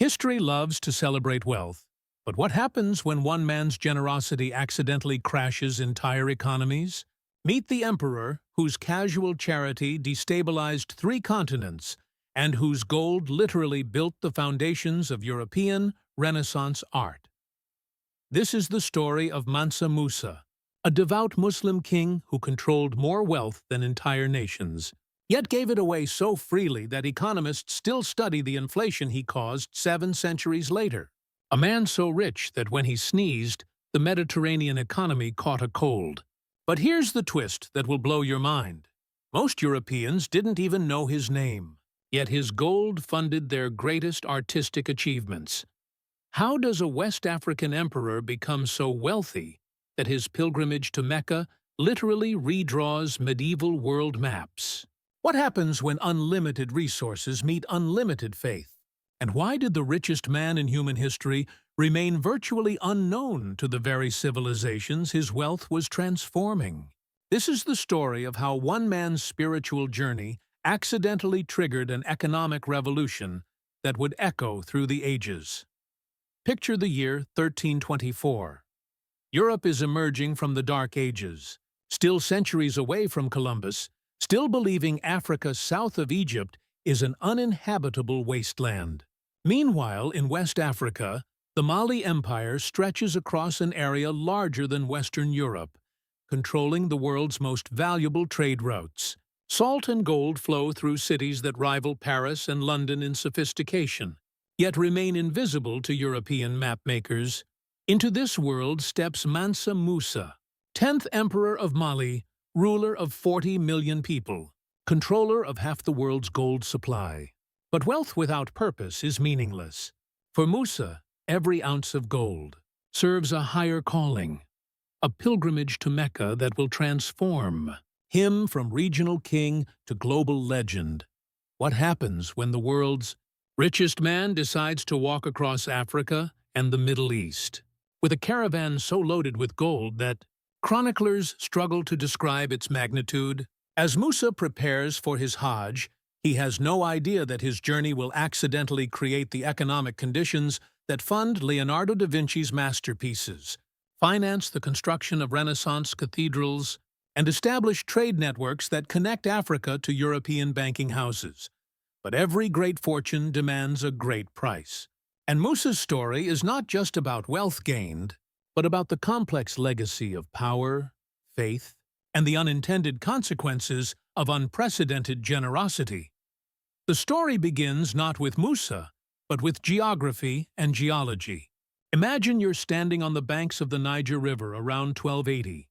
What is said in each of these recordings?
History loves to celebrate wealth, but what happens when one man's generosity accidentally crashes entire economies? Meet the emperor whose casual charity destabilized 3 continents and whose gold literally built the foundations of European Renaissance art. This is the story of Mansa Musa, a devout Muslim king who controlled more wealth than entire nations, yet gave it away so freely that economists still study the inflation he caused 7 centuries later. A man so rich that when he sneezed, the Mediterranean economy caught a cold. But here's the twist that will blow your mind. Most Europeans didn't even know his name, yet his gold funded their greatest artistic achievements. How does a West African emperor become so wealthy that his pilgrimage to Mecca literally redraws medieval world maps? What happens when unlimited resources meet unlimited faith? And why did the richest man in human history remain virtually unknown to the very civilizations his wealth was transforming? This is the story of how one man's spiritual journey accidentally triggered an economic revolution that would echo through the ages. Picture the year 1324. Europe is emerging from the Dark Ages, still centuries away from Columbus, still believing Africa south of Egypt is an uninhabitable wasteland. Meanwhile, in West Africa, the Mali Empire stretches across an area larger than Western Europe, controlling the world's most valuable trade routes. Salt and gold flow through cities that rival Paris and London in sophistication, yet remain invisible to European mapmakers. Into this world steps Mansa Musa, 10th Emperor of Mali, ruler of 40 million people, controller of half the world's gold supply. But wealth without purpose is meaningless. For Musa, every ounce of gold serves a higher calling, a pilgrimage to Mecca that will transform him from regional king to global legend. What happens when the world's richest man decides to walk across Africa and the Middle East, with a caravan so loaded with gold that chroniclers struggle to describe its magnitude? As Musa prepares for his Hajj, he has no idea that his journey will accidentally create the economic conditions that fund Leonardo da Vinci's masterpieces, finance the construction of Renaissance cathedrals, and establish trade networks that connect Africa to European banking houses. But every great fortune demands a great price. And Musa's story is not just about wealth gained, but about the complex legacy of power, faith, and the unintended consequences of unprecedented generosity. The story begins not with Musa, but with geography and geology. Imagine you're standing on the banks of the Niger River around 1280,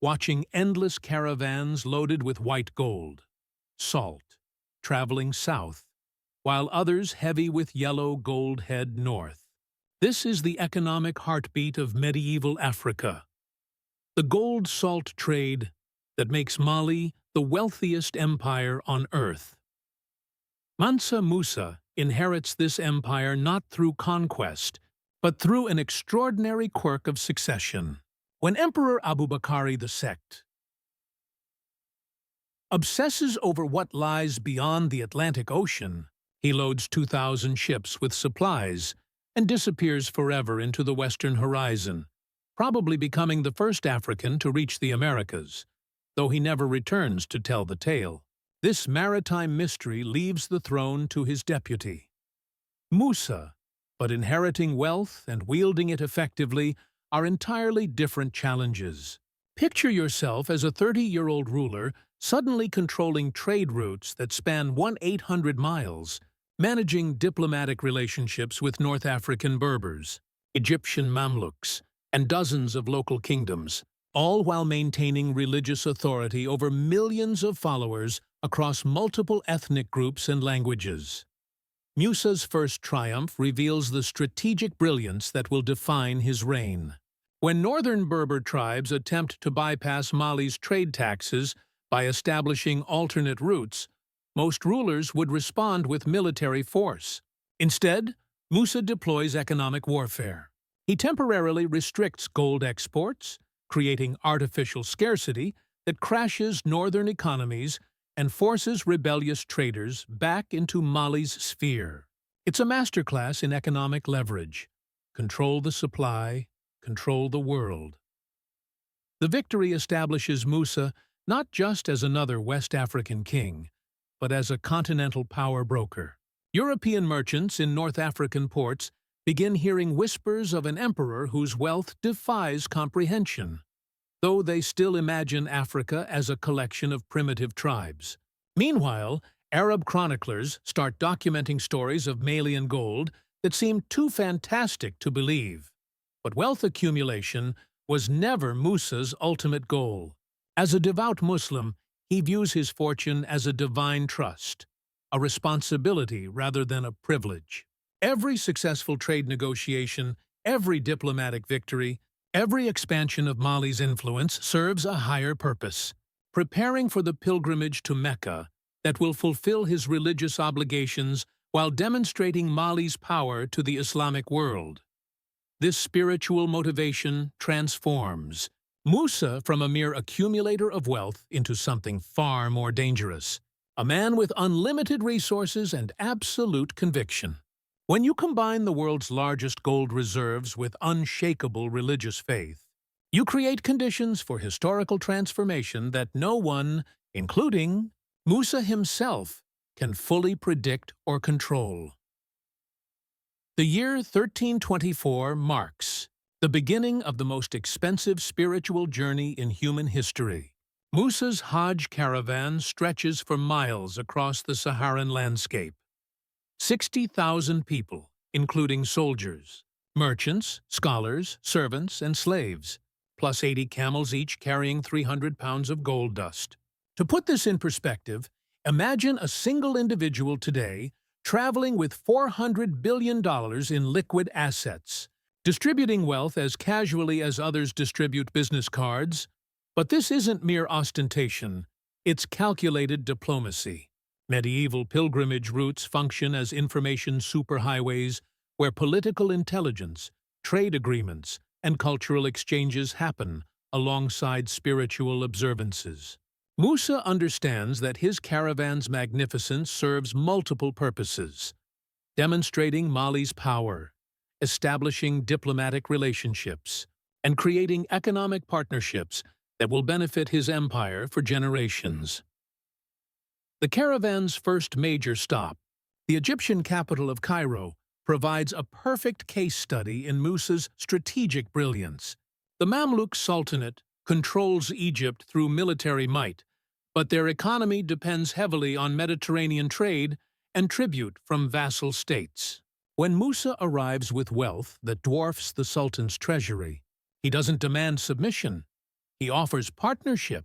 watching endless caravans loaded with white gold, salt, traveling south, while others heavy with yellow gold head north. This is the economic heartbeat of medieval Africa. The gold-salt trade that makes Mali the wealthiest empire on earth. Mansa Musa inherits this empire not through conquest, but through an extraordinary quirk of succession. When Emperor Abubakar II obsesses over what lies beyond the Atlantic Ocean, he loads 2,000 ships with supplies and disappears forever into the western horizon, probably becoming the first African to reach the Americas, though he never returns to tell the tale. This maritime mystery leaves the throne to his deputy, Musa, but inheriting wealth and wielding it effectively are entirely different challenges. Picture yourself as a 30-year-old ruler suddenly controlling trade routes that span 1,800 miles, managing diplomatic relationships with North African Berbers, Egyptian Mamluks, and dozens of local kingdoms, all while maintaining religious authority over millions of followers across multiple ethnic groups and languages. Musa's first triumph reveals the strategic brilliance that will define his reign. When northern Berber tribes attempt to bypass Mali's trade taxes by establishing alternate routes, most rulers would respond with military force. Instead, Musa deploys economic warfare. He temporarily restricts gold exports, creating artificial scarcity that crashes northern economies and forces rebellious traders back into Mali's sphere. It's a masterclass in economic leverage. Control the supply, control the world. The victory establishes Musa not just as another West African king, but as a continental power broker. European merchants in North African ports begin hearing whispers of an emperor whose wealth defies comprehension, though they still imagine Africa as a collection of primitive tribes. Meanwhile, Arab chroniclers start documenting stories of Malian gold that seem too fantastic to believe. But wealth accumulation was never Musa's ultimate goal. As a devout Muslim, he views his fortune as a divine trust, a responsibility rather than a privilege. Every successful trade negotiation, every diplomatic victory, every expansion of Mali's influence serves a higher purpose, preparing for the pilgrimage to Mecca that will fulfill his religious obligations while demonstrating Mali's power to the Islamic world. This spiritual motivation transforms Musa from a mere accumulator of wealth into something far more dangerous, a man with unlimited resources and absolute conviction. When you combine the world's largest gold reserves with unshakable religious faith, you create conditions for historical transformation that no one, including Musa himself, can fully predict or control. The year 1324 marks the beginning of the most expensive spiritual journey in human history. Musa's Hajj caravan stretches for miles across the Saharan landscape. 60,000 people, including soldiers, merchants, scholars, servants, and slaves, plus 80 camels each carrying 300 pounds of gold dust. To put this in perspective, imagine a single individual today traveling with $400 billion in liquid assets, distributing wealth as casually as others distribute business cards. But this isn't mere ostentation, it's calculated diplomacy. Medieval pilgrimage routes function as information superhighways where political intelligence, trade agreements, and cultural exchanges happen alongside spiritual observances. Musa understands that his caravan's magnificence serves multiple purposes, demonstrating Mali's power, establishing diplomatic relationships, and creating economic partnerships that will benefit his empire for generations. The caravan's first major stop, the Egyptian capital of Cairo, provides a perfect case study in Musa's strategic brilliance. The Mamluk Sultanate controls Egypt through military might, but their economy depends heavily on Mediterranean trade and tribute from vassal states. When Musa arrives with wealth that dwarfs the Sultan's treasury, he doesn't demand submission. He offers partnership.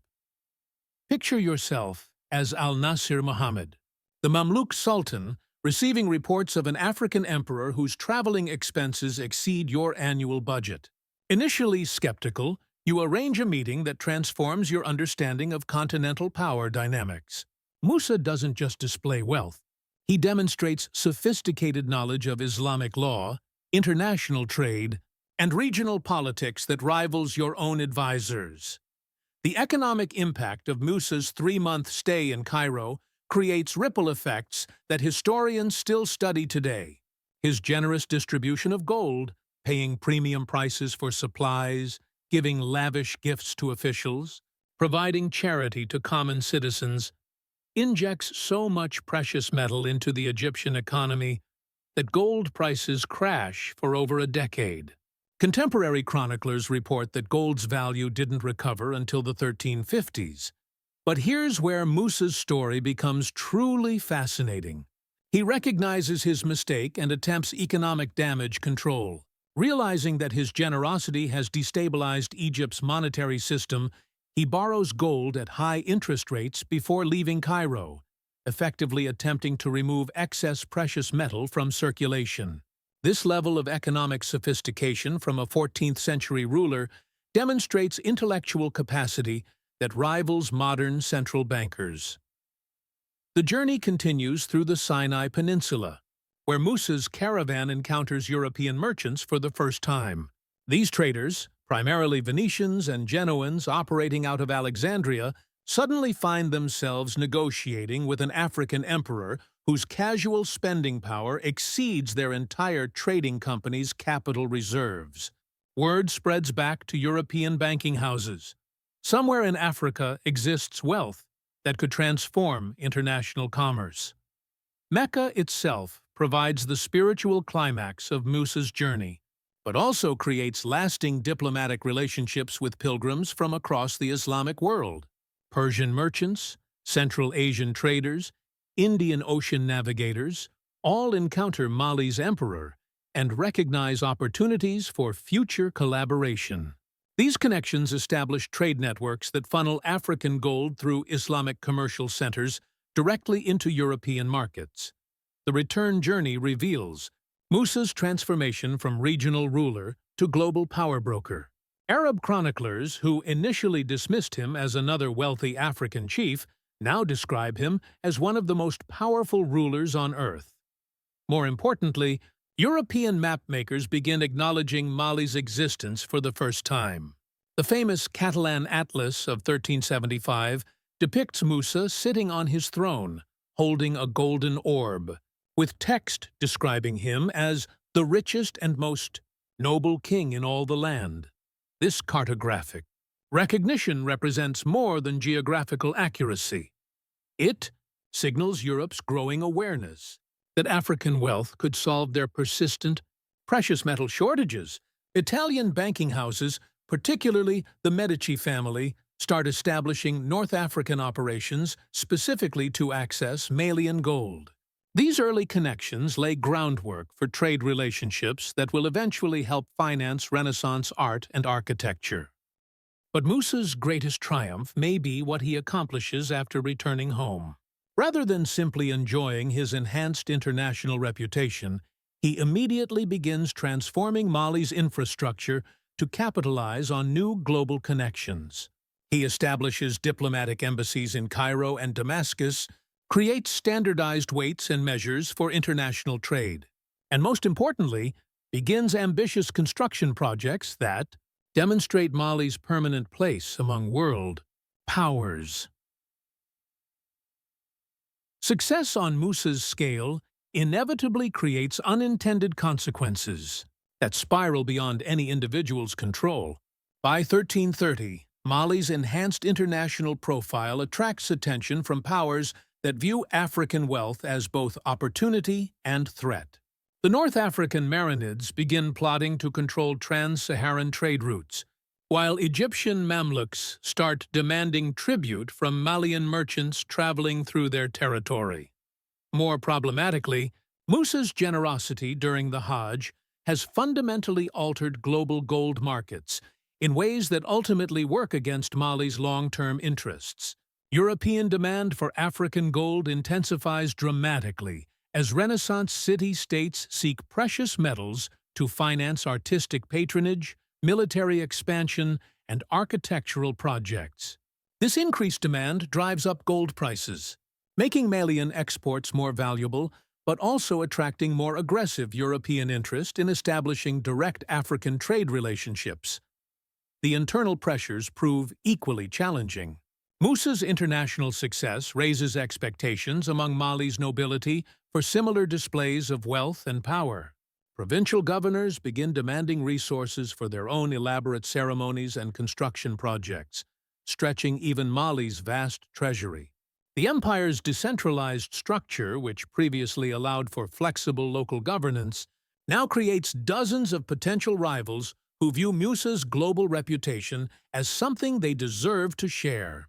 Picture yourself as Al-Nasir Muhammad, the Mamluk Sultan, receiving reports of an African emperor whose traveling expenses exceed your annual budget. Initially skeptical, you arrange a meeting that transforms your understanding of continental power dynamics. Musa doesn't just display wealth. He demonstrates sophisticated knowledge of Islamic law, international trade, and regional politics that rivals your own advisors. The economic impact of Musa's 3-month stay in Cairo creates ripple effects that historians still study today. His generous distribution of gold, paying premium prices for supplies, giving lavish gifts to officials, providing charity to common citizens, injects so much precious metal into the Egyptian economy that gold prices crash for over a decade. Contemporary chroniclers report that gold's value didn't recover until the 1350s. But here's where Musa's story becomes truly fascinating. He recognizes his mistake and attempts economic damage control. Realizing that his generosity has destabilized Egypt's monetary system, he borrows gold at high interest rates before leaving Cairo, effectively attempting to remove excess precious metal from circulation. This level of economic sophistication from a 14th-century ruler demonstrates intellectual capacity that rivals modern central bankers. The journey continues through the Sinai Peninsula, where Musa's caravan encounters European merchants for the first time. These traders, primarily Venetians and Genoans operating out of Alexandria, suddenly find themselves negotiating with an African emperor whose casual spending power exceeds their entire trading company's capital reserves. Word spreads back to European banking houses. Somewhere in Africa exists wealth that could transform international commerce. Mecca itself provides the spiritual climax of Musa's journey, but also creates lasting diplomatic relationships with pilgrims from across the Islamic world. Persian merchants, Central Asian traders, Indian Ocean navigators all encounter Mali's emperor and recognize opportunities for future collaboration. These connections establish trade networks that funnel African gold through Islamic commercial centers directly into European markets. The return journey reveals Musa's transformation from regional ruler to global power broker. Arab chroniclers, who initially dismissed him as another wealthy African chief, now describe him as one of the most powerful rulers on earth. More importantly, European mapmakers begin acknowledging Mali's existence for the first time. The famous Catalan Atlas of 1375 depicts Musa sitting on his throne, holding a golden orb, with text describing him as the richest and most noble king in all the land. This cartographic recognition represents more than geographical accuracy. It signals Europe's growing awareness that African wealth could solve their persistent precious metal shortages. Italian banking houses, particularly the Medici family, start establishing North African operations specifically to access Malian gold. These early connections lay groundwork for trade relationships that will eventually help finance Renaissance art and architecture. But Musa's greatest triumph may be what he accomplishes after returning home. Rather than simply enjoying his enhanced international reputation, he immediately begins transforming Mali's infrastructure to capitalize on new global connections. He establishes diplomatic embassies in Cairo and Damascus, creates standardized weights and measures for international trade, and most importantly, begins ambitious construction projects that demonstrate Mali's permanent place among world powers. Success on Musa's scale inevitably creates unintended consequences that spiral beyond any individual's control. By 1330, Mali's enhanced international profile attracts attention from powers that view African wealth as both opportunity and threat. The North African Marinids begin plotting to control trans-Saharan trade routes, while Egyptian Mamluks start demanding tribute from Malian merchants traveling through their territory. More problematically, Musa's generosity during the Hajj has fundamentally altered global gold markets in ways that ultimately work against Mali's long-term interests. European demand for African gold intensifies dramatically as Renaissance city-states seek precious metals to finance artistic patronage, military expansion, and architectural projects. This increased demand drives up gold prices, making Malian exports more valuable, but also attracting more aggressive European interest in establishing direct African trade relationships. The internal pressures prove equally challenging. Musa's international success raises expectations among Mali's nobility for similar displays of wealth and power. Provincial governors begin demanding resources for their own elaborate ceremonies and construction projects, stretching even Mali's vast treasury. The empire's decentralized structure, which previously allowed for flexible local governance, now creates dozens of potential rivals who view Musa's global reputation as something they deserve to share.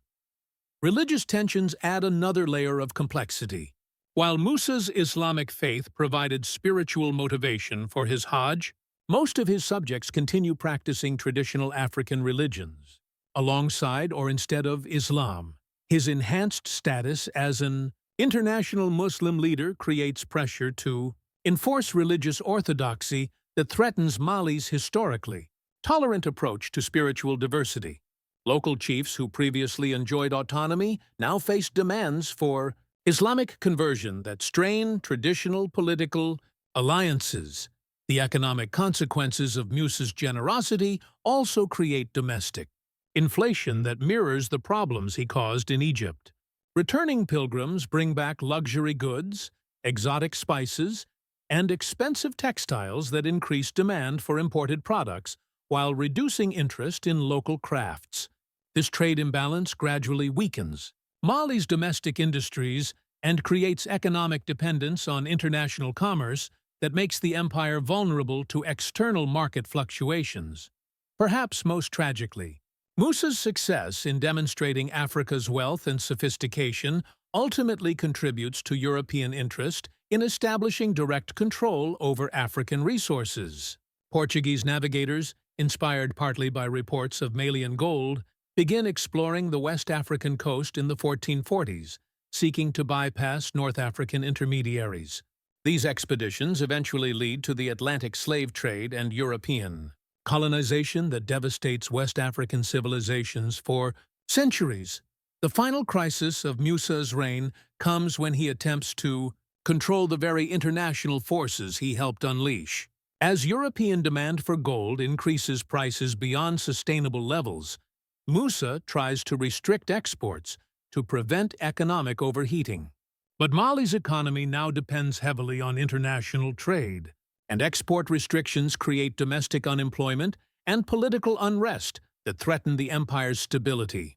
Religious tensions add another layer of complexity. While Musa's Islamic faith provided spiritual motivation for his Hajj, most of his subjects continue practicing traditional African religions, alongside or instead of Islam. His enhanced status as an international Muslim leader creates pressure to enforce religious orthodoxy that threatens Mali's historically tolerant approach to spiritual diversity. Local chiefs who previously enjoyed autonomy now face demands for Islamic conversion that strain traditional political alliances. The economic consequences of Musa's generosity also create domestic inflation that mirrors the problems he caused in Egypt. Returning pilgrims bring back luxury goods, exotic spices, and expensive textiles that increase demand for imported products while reducing interest in local crafts. This trade imbalance gradually weakens Mali's domestic industries and creates economic dependence on international commerce that makes the empire vulnerable to external market fluctuations. Perhaps most tragically, Musa's success in demonstrating Africa's wealth and sophistication ultimately contributes to European interest in establishing direct control over African resources. Portuguese navigators, inspired partly by reports of Malian gold, begin exploring the West African coast in the 1440s, seeking to bypass North African intermediaries. These expeditions eventually lead to the Atlantic slave trade and European colonization that devastates West African civilizations for centuries. The final crisis of Musa's reign comes when he attempts to control the very international forces he helped unleash. As European demand for gold increases prices beyond sustainable levels, Musa tries to restrict exports to prevent economic overheating. But Mali's economy now depends heavily on international trade, and export restrictions create domestic unemployment and political unrest that threaten the empire's stability.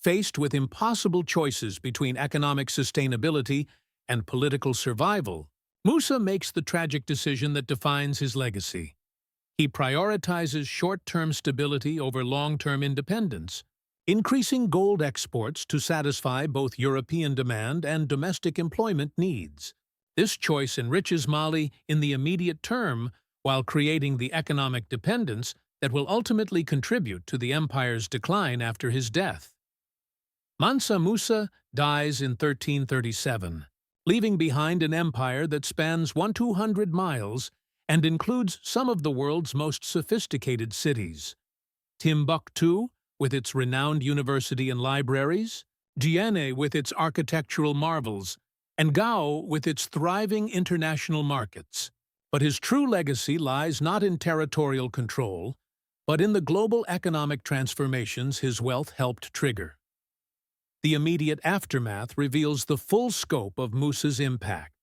Faced with impossible choices between economic sustainability and political survival, Musa makes the tragic decision that defines his legacy. He prioritizes short-term stability over long-term independence, increasing gold exports to satisfy both European demand and domestic employment needs. This choice enriches Mali in the immediate term while creating the economic dependence that will ultimately contribute to the empire's decline after his death. Mansa Musa dies in 1337, leaving behind an empire that spans 200 miles and includes some of the world's most sophisticated cities. Timbuktu, with its renowned university and libraries, Diene with its architectural marvels, and Gao with its thriving international markets. But his true legacy lies not in territorial control, but in the global economic transformations his wealth helped trigger. The immediate aftermath reveals the full scope of Musa's impact.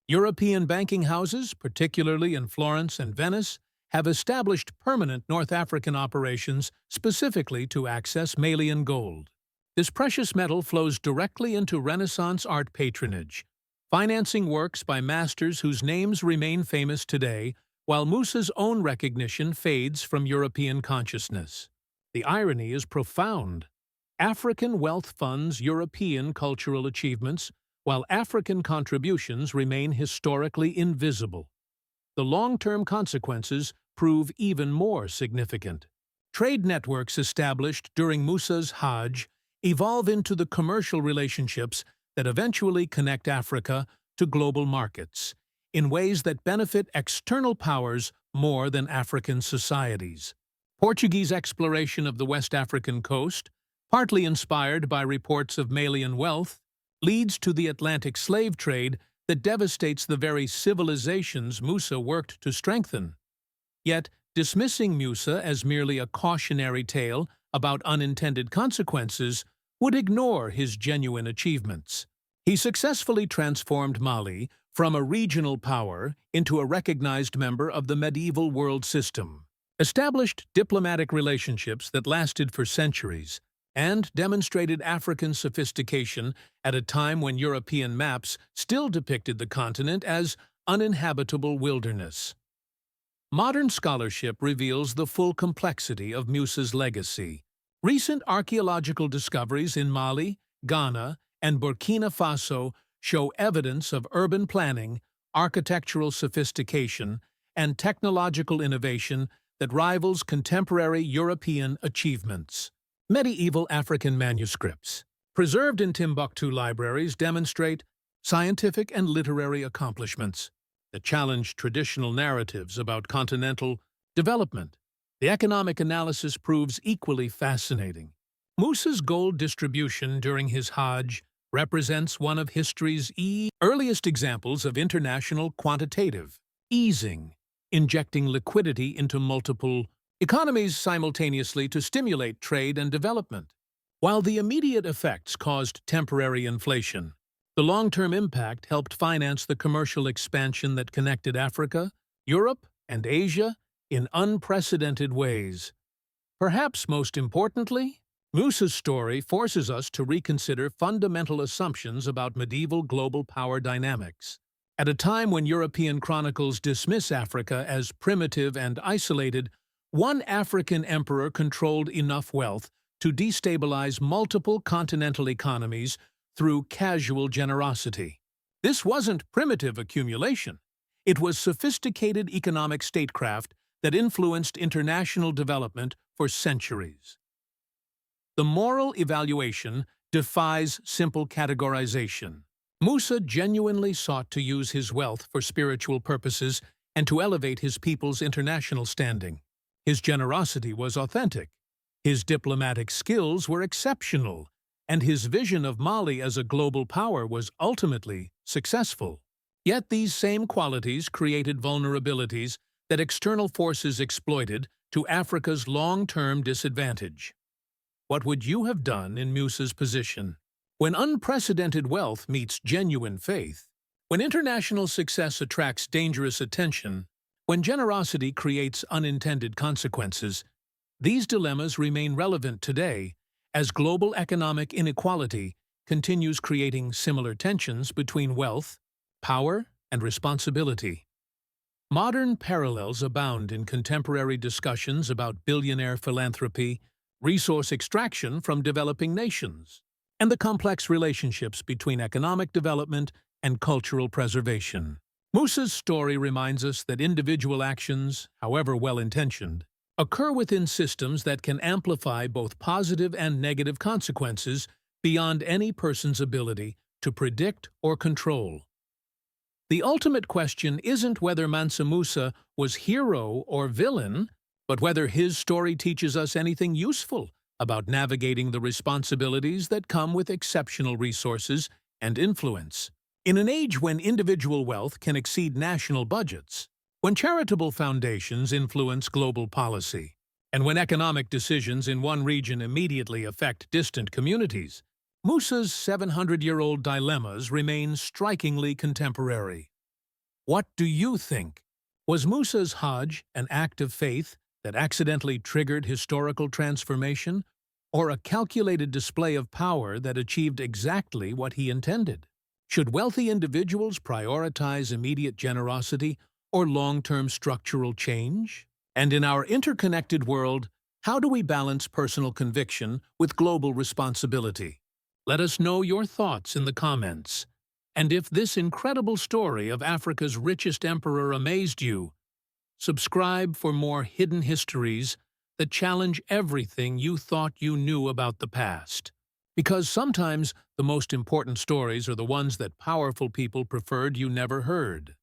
European banking houses, particularly in Florence and Venice, have established permanent North African operations specifically to access Malian gold. This precious metal flows directly into Renaissance art patronage, financing works by masters whose names remain famous today, while Musa's own recognition fades from European consciousness. The irony is profound. African wealth funds European cultural achievements, while African contributions remain historically invisible. The long-term consequences prove even more significant. Trade networks established during Musa's Hajj evolve into the commercial relationships that eventually connect Africa to global markets, in ways that benefit external powers more than African societies. Portuguese exploration of the West African coast, partly inspired by reports of Malian wealth, leads to the Atlantic slave trade that devastates the very civilizations Musa worked to strengthen. Yet, dismissing Musa as merely a cautionary tale about unintended consequences would ignore his genuine achievements. He successfully transformed Mali from a regional power into a recognized member of the medieval world system, established diplomatic relationships that lasted for centuries, and demonstrated African sophistication at a time when European maps still depicted the continent as uninhabitable wilderness. Modern scholarship reveals the full complexity of Musa's legacy. Recent archaeological discoveries in Mali, Ghana, and Burkina Faso show evidence of urban planning, architectural sophistication, and technological innovation that rivals contemporary European achievements. Medieval African manuscripts, preserved in Timbuktu libraries, demonstrate scientific and literary accomplishments that challenge traditional narratives about continental development. The economic analysis proves equally fascinating. Musa's gold distribution during his Hajj represents one of history's earliest examples of international quantitative easing, injecting liquidity into multiple economies simultaneously to stimulate trade and development. While the immediate effects caused temporary inflation, The long-term impact helped finance the commercial expansion that connected Africa, Europe, and Asia in unprecedented ways. Perhaps most importantly, Musa's story forces us to reconsider fundamental assumptions about medieval global power dynamics. At a time when European chronicles dismiss Africa as primitive and isolated, one African emperor controlled enough wealth to destabilize multiple continental economies through casual generosity. This wasn't primitive accumulation. It was sophisticated economic statecraft that influenced international development for centuries. The moral evaluation defies simple categorization. Musa genuinely sought to use his wealth for spiritual purposes and to elevate his people's international standing. His generosity was authentic, his diplomatic skills were exceptional, and his vision of Mali as a global power was ultimately successful. Yet these same qualities created vulnerabilities that external forces exploited to Africa's long-term disadvantage. What would you have done in Musa's position? When unprecedented wealth meets genuine faith, when international success attracts dangerous attention, when generosity creates unintended consequences, these dilemmas remain relevant today as global economic inequality continues creating similar tensions between wealth, power, and responsibility. Modern parallels abound in contemporary discussions about billionaire philanthropy, resource extraction from developing nations, and the complex relationships between economic development and cultural preservation. Musa's story reminds us that individual actions, however well-intentioned, occur within systems that can amplify both positive and negative consequences beyond any person's ability to predict or control. The ultimate question isn't whether Mansa Musa was hero or villain, but whether his story teaches us anything useful about navigating the responsibilities that come with exceptional resources and influence. In an age when individual wealth can exceed national budgets, when charitable foundations influence global policy, and when economic decisions in one region immediately affect distant communities, Musa's 700-year-old dilemmas remain strikingly contemporary. What do you think? Was Musa's Hajj an act of faith that accidentally triggered historical transformation, or a calculated display of power that achieved exactly what he intended? Should wealthy individuals prioritize immediate generosity or long-term structural change? And in our interconnected world, how do we balance personal conviction with global responsibility? Let us know your thoughts in the comments. And if this incredible story of Africa's richest emperor amazed you, subscribe for more hidden histories that challenge everything you thought you knew about the past. Because sometimes the most important stories are the ones that powerful people preferred you never heard.